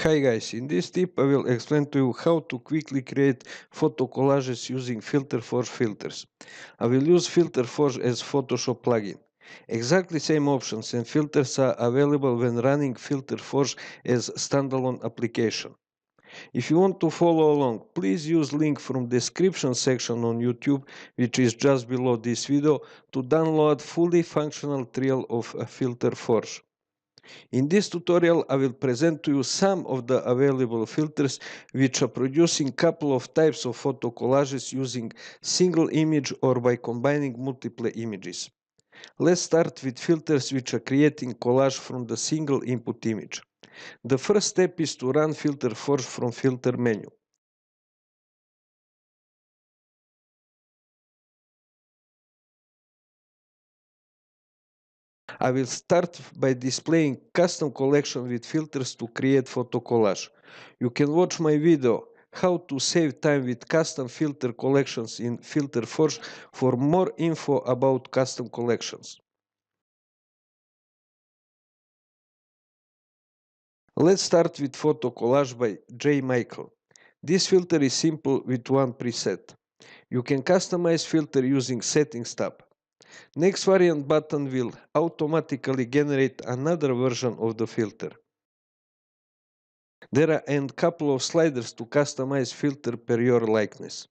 Hi guys, in this tip I will explain to you how to quickly create photo collages using FilterForge filters. I will use FilterForge as Photoshop plugin. Exactly same options and filters are available when running FilterForge as standalone application. If you want to follow along, please use link from description section on YouTube, which is just below this video, to download fully functional trial of FilterForge. In this tutorial, I will present to you some of the available filters which are producing couple of types of photo collages using single image or by combining multiple images. Let's start with filters which are creating collage from the single input image. The first step is to run FilterForge from filter menu. I will start by displaying custom collection with filters to create photo collage. You can watch my video how to save time with custom filter collections in FilterForge for more info about custom collections. Let's start with photo collage by J. Michael. This filter is simple with one preset. You can customize filter using Settings tab. Next variant button will automatically generate another version of the filter. There are a couple of sliders to customize filter per your likeness.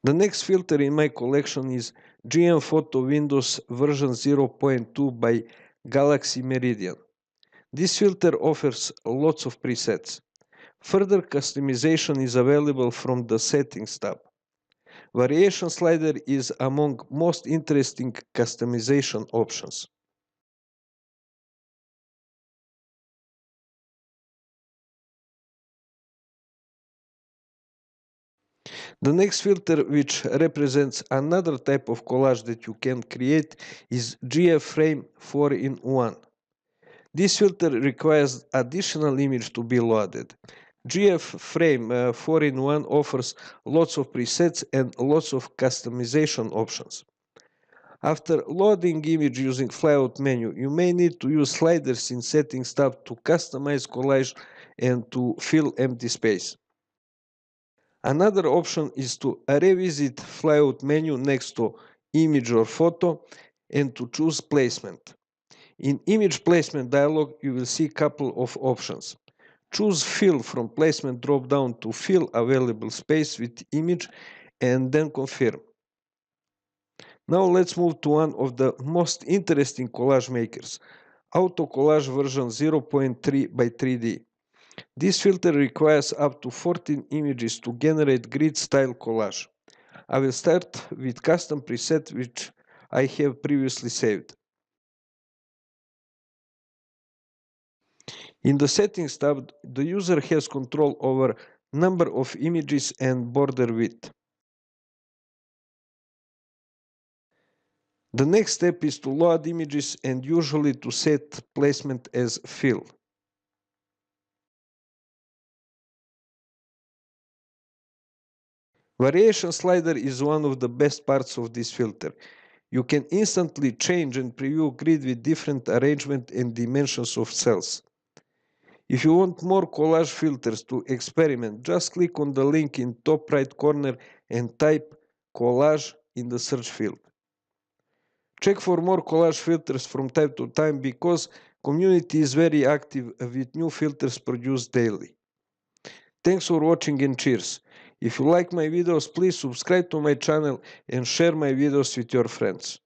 The next filter in my collection is GM Photo Windows version 0.2 by Galaxy Meridian. This filter offers lots of presets. Further customization is available from the Settings tab. Variation slider is among most interesting customization options. The next filter, which represents another type of collage that you can create, is GF Frame 4-in-1. This filter requires additional image to be loaded. GF Frame 4-in-1 offers lots of presets and lots of customization options. After loading image using flyout menu, you may need to use sliders in Settings tab to customize collage and to fill empty space. Another option is to revisit flyout menu next to image or photo and to choose placement. In image placement dialog, you will see a couple of options. Choose fill from placement drop down to fill available space with image and then confirm. Now let's move to one of the most interesting collage makers, Auto Collage version 0.3 by 3D. This filter requires up to 14 images to generate grid-style collage. I will start with custom preset which I have previously saved. In the Settings tab, the user has control over number of images and border width. The next step is to load images and usually to set placement as fill. Variation slider is one of the best parts of this filter. You can instantly change and preview grid with different arrangement and dimensions of cells. If you want more collage filters to experiment, just click on the link in top right corner and type collage in the search field. Check for more collage filters from time to time because community is very active with new filters produced daily. Thanks for watching and cheers. If you like my videos, please subscribe to my channel and share my videos with your friends.